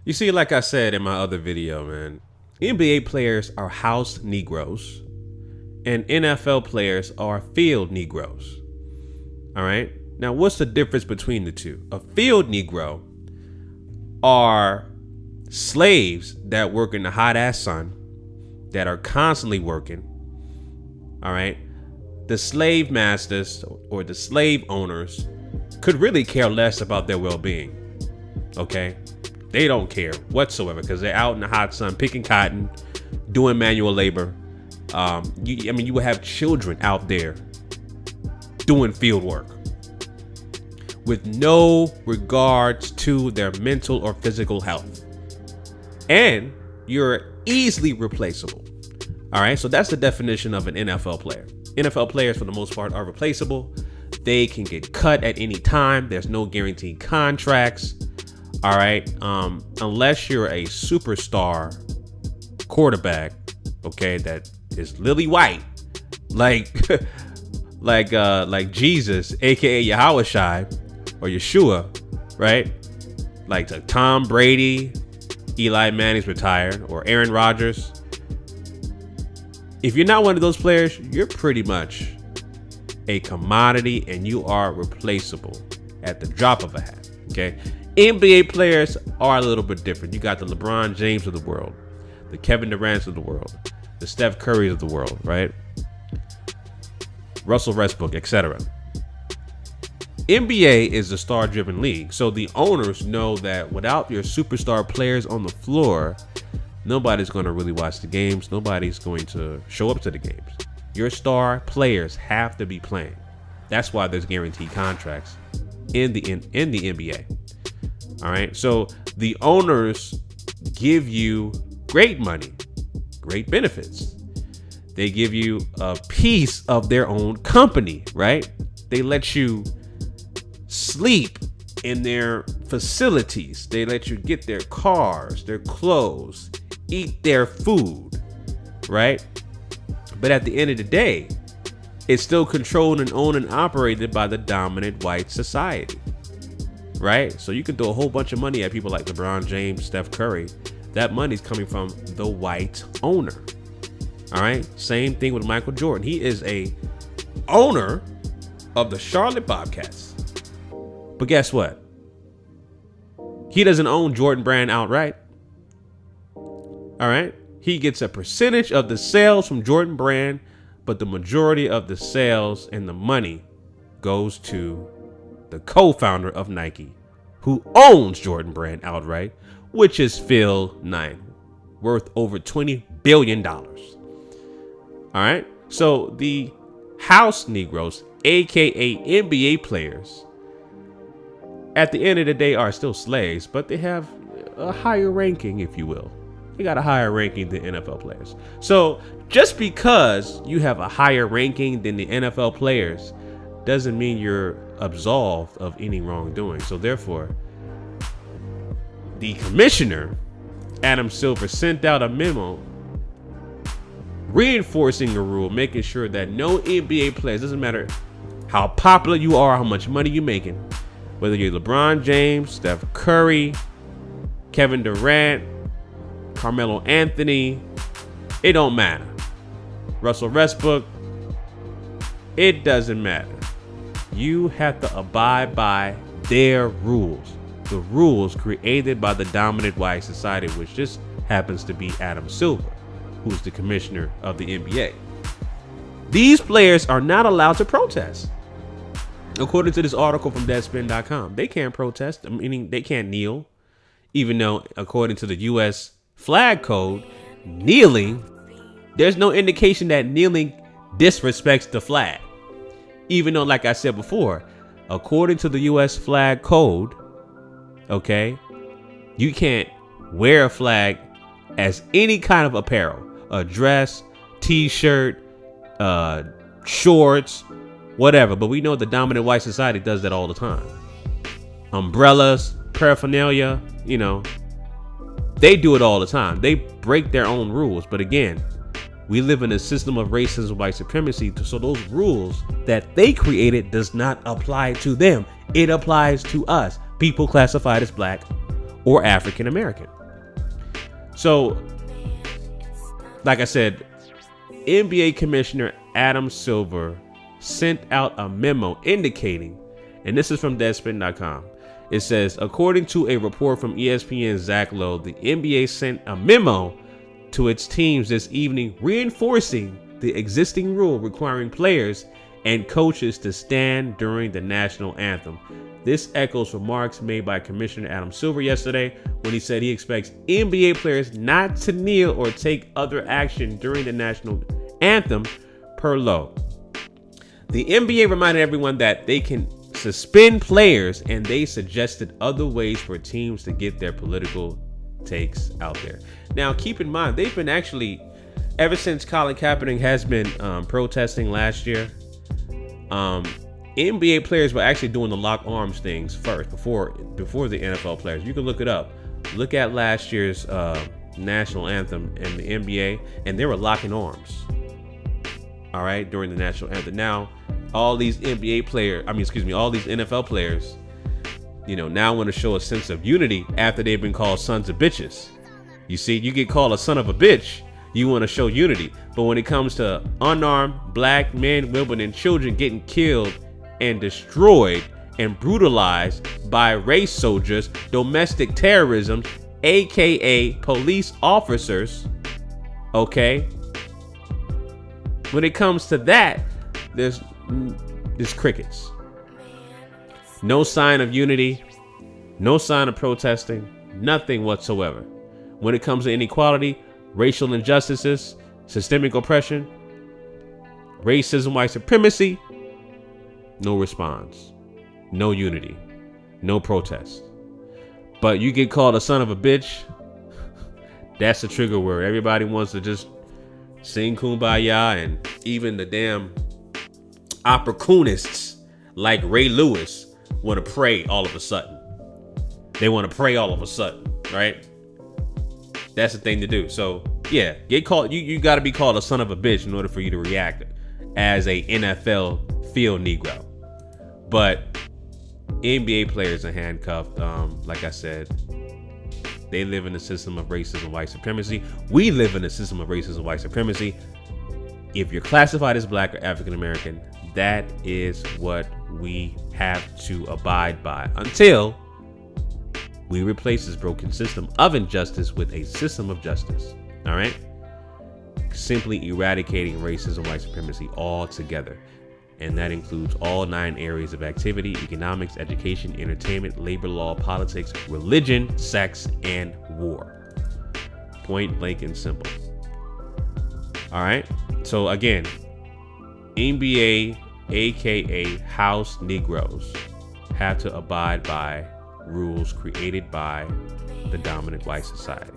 You see, like I said in my other video, man, NBA players are house Negroes and NFL players are field Negroes. All right. Now, what's the difference between the two? A field Negro are slaves that work in the hot ass sun, that are constantly working. All right. The slave masters or the slave owners could really care less about their well-being. Okay. They don't care whatsoever because they're out in the hot sun picking cotton, doing manual labor. You would have children out there doing field work with no regards to their mental or physical health. And you're easily replaceable. All right, so that's the definition of an NFL player. NFL players, for the most part, are replaceable. They can get cut at any time. There's no guaranteed contracts. All right, unless you're a superstar quarterback, okay, that is lily white, like Jesus, aka Yahushua or Yeshua, right? Like Tom Brady, Eli Manning's retired, or Aaron Rodgers. If you're not one of those players, you're pretty much a commodity and you are replaceable at the drop of a hat. Okay. NBA players are a little bit different. You got the LeBron James of the world, the Kevin Durant's of the world, the Steph Curry's of the world, right? Russell Westbrook, etc. NBA is a star-driven league, so the owners know that without your superstar players on the floor, nobody's going to really watch the games. Nobody's going to show up to the games. Your star players have to be playing. That's why there's guaranteed contracts in the NBA. All right, so the owners give you great money, great benefits. They give you a piece of their own company, right? They let you sleep in their facilities. They let you get their cars, their clothes, eat their food, right? But at the end of the day, it's still controlled and owned and operated by the dominant white society, right? So you can throw a whole bunch of money at people like LeBron James, Steph Curry. That money's coming from the white owner. All right. Same thing with Michael Jordan. He is a owner of the Charlotte Bobcats. But guess what? He doesn't own Jordan Brand outright. All right. He gets a percentage of the sales from Jordan Brand, but the majority of the sales and the money goes to the co-founder of Nike, who owns Jordan Brand outright, which is Phil Knight, worth over $20 billion. All right. So the house Negroes, aka NBA players, at the end of the day are still slaves, but they have a higher ranking, if you will. They got a higher ranking than NFL players. So just because you have a higher ranking than the NFL players doesn't mean you're absolved of any wrongdoing. So therefore, the commissioner, Adam Silver, sent out a memo reinforcing the rule, making sure that no NBA players, doesn't matter how popular you are, how much money you're making, whether you're LeBron James, Steph Curry, Kevin Durant, Carmelo Anthony, it don't matter. Russell Westbrook, it doesn't matter. You have to abide by their rules. The rules created by the dominant white society, which just happens to be Adam Silver, who's the commissioner of the NBA. These players are not allowed to protest. According to this article from Deadspin.com, they can't protest, meaning they can't kneel, even though according to the U.S. flag code, kneeling, there's no indication that kneeling disrespects the flag. Even though, like I said before, according to the U.S. flag code, okay, you can't wear a flag as any kind of apparel, a dress, t-shirt, shorts, whatever. But we know the dominant white society does that all the time. Umbrellas, paraphernalia, you know, they do it all the time. They break their own rules. But again, we live in a system of racism, white supremacy. So those rules that they created does not apply to them. It applies to us, people classified as black or African American. So, like I said, NBA Commissioner Adam Silver sent out a memo indicating, and this is from Deadspin.com. It says, according to a report from ESPN's Zach Lowe, the NBA sent a memo to its teams this evening reinforcing the existing rule requiring players and coaches to stand during the national anthem. This echoes remarks made by Commissioner Adam Silver yesterday when he said he expects NBA players not to kneel or take other action during the national anthem, per Lowe. The NBA reminded everyone that they can suspend players, and they suggested other ways for teams to get their political takes out there. Now, keep in mind, they've been actually, ever since Colin Kaepernick has been protesting last year, NBA players were actually doing the lock arms things first before the NFL players. You can look it up. Look at last year's national anthem in the NBA, and they were locking arms. All right, during the national anthem. Now, all these NBA players, all these NFL players, now want to show a sense of unity after they've been called sons of bitches. You see, you get called a son of a bitch, you want to show unity. But when it comes to unarmed black men, women, and children getting killed and destroyed and brutalized by race soldiers, domestic terrorism, aka police officers, okay? When it comes to that, there's crickets. No sign of unity, no sign of protesting, nothing whatsoever. When it comes to inequality, racial injustices, systemic oppression, racism, white supremacy, no response, no unity, no protest. But you get called a son of a bitch, that's the trigger word. Everybody wants to just sing Kumbaya, and even the damn opportunists like Ray Lewis want to pray all of a sudden. They want to pray all of a sudden, right? That's the thing to do. So yeah, get called. You got to be called a son of a bitch in order for you to react as a NFL field Negro. But NBA players are handcuffed. Like I said, they live in a system of racism, white supremacy. We live in a system of racism, white supremacy. If you're classified as black or African American, that is what we have to abide by until we replace this broken system of injustice with a system of justice. All right? Simply eradicating racism, white supremacy altogether. And that includes all 9 areas of activity: economics, education, entertainment, labor law, politics, religion, sex, and war. Point blank and simple. All right. So again, NBA, aka House Negroes, have to abide by rules created by the dominant white society.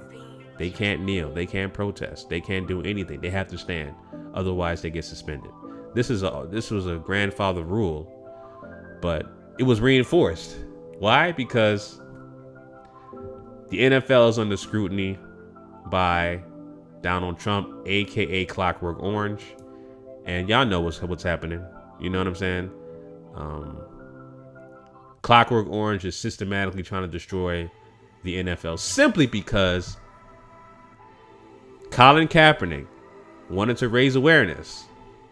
They can't kneel, they can't protest, they can't do anything. They have to stand, otherwise they get suspended. This was a grandfather rule, but it was reinforced. Why? Because the NFL is under scrutiny by Donald Trump, aka Clockwork Orange, and y'all know what's happening. You know what I'm saying? Clockwork Orange is systematically trying to destroy the NFL simply because Colin Kaepernick wanted to raise awareness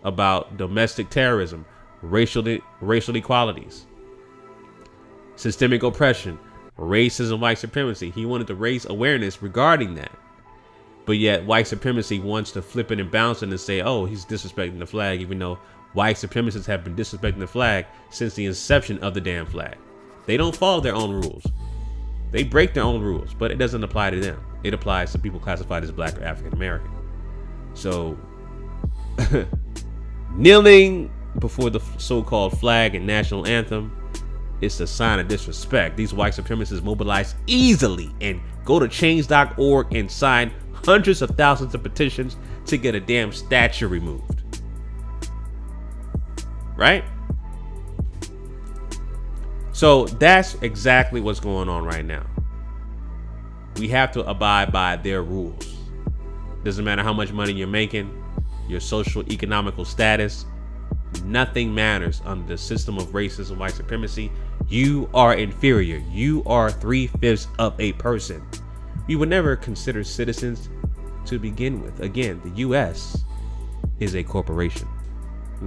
about domestic terrorism, racial equalities, systemic oppression, racism, white supremacy. He wanted to raise awareness regarding that. But yet white supremacy wants to flip it and bounce it and say, oh, he's disrespecting the flag, even though white supremacists have been disrespecting the flag since the inception of the damn flag. They don't follow their own rules. They break their own rules, but it doesn't apply to them. It applies to people classified as black or African American. So kneeling before the so-called flag and national anthem is a sign of disrespect. These white supremacists mobilize easily and go to change.org and sign hundreds of thousands of petitions to get a damn statue removed. Right? So that's exactly what's going on right now. We have to abide by their rules. Doesn't matter how much money you're making, your social economical status, Nothing matters under the system of racism, white supremacy. You are inferior. You are 3/5 of a person. You would never consider citizens to begin with. Again, the U.S. is a corporation.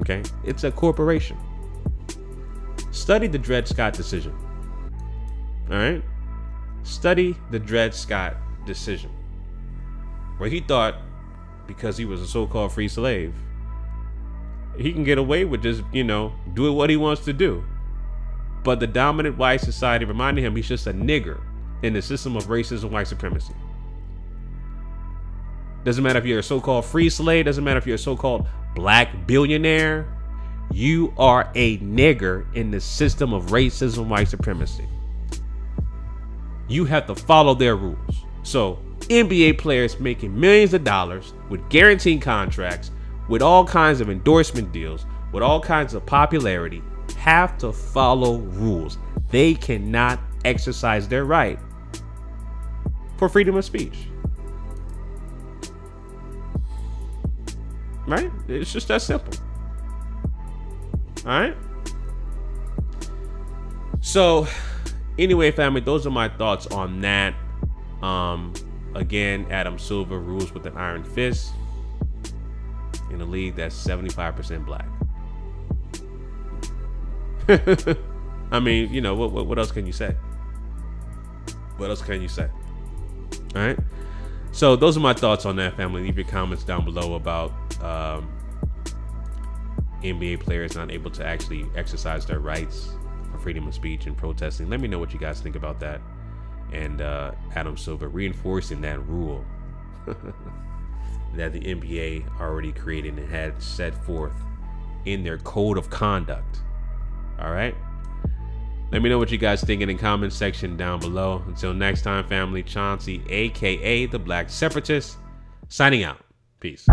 Okay? It's a corporation. Study the Dred Scott decision. All right? Study the Dred Scott decision, where he thought because he was a so-called free slave, he can get away with just, doing what he wants to do. But the dominant white society reminded him he's just a nigger in the system of racism, white supremacy. Doesn't matter if you're a so-called free slave, doesn't matter if you're a so-called black billionaire, you are a nigger in the system of racism, white supremacy. You have to follow their rules. So NBA players making millions of dollars with guaranteed contracts, with all kinds of endorsement deals, with all kinds of popularity, have to follow rules. They cannot exercise their right for freedom of speech. Right? It's just that simple. All right? So, anyway, family, those are my thoughts on that. Again, Adam Silver rules with an iron fist in a league that's 75% black. I mean, what else can you say? What else can you say? All right. So those are my thoughts on that, family. Leave your comments down below about NBA players not able to actually exercise their rights for freedom of speech and protesting. Let me know what you guys think about that. And Adam Silver reinforcing that rule that the NBA already created and had set forth in their code of conduct. All right. Let me know what you guys think in the comment section down below. Until next time, family, Chauncey, aka the Black Separatist, signing out. Peace.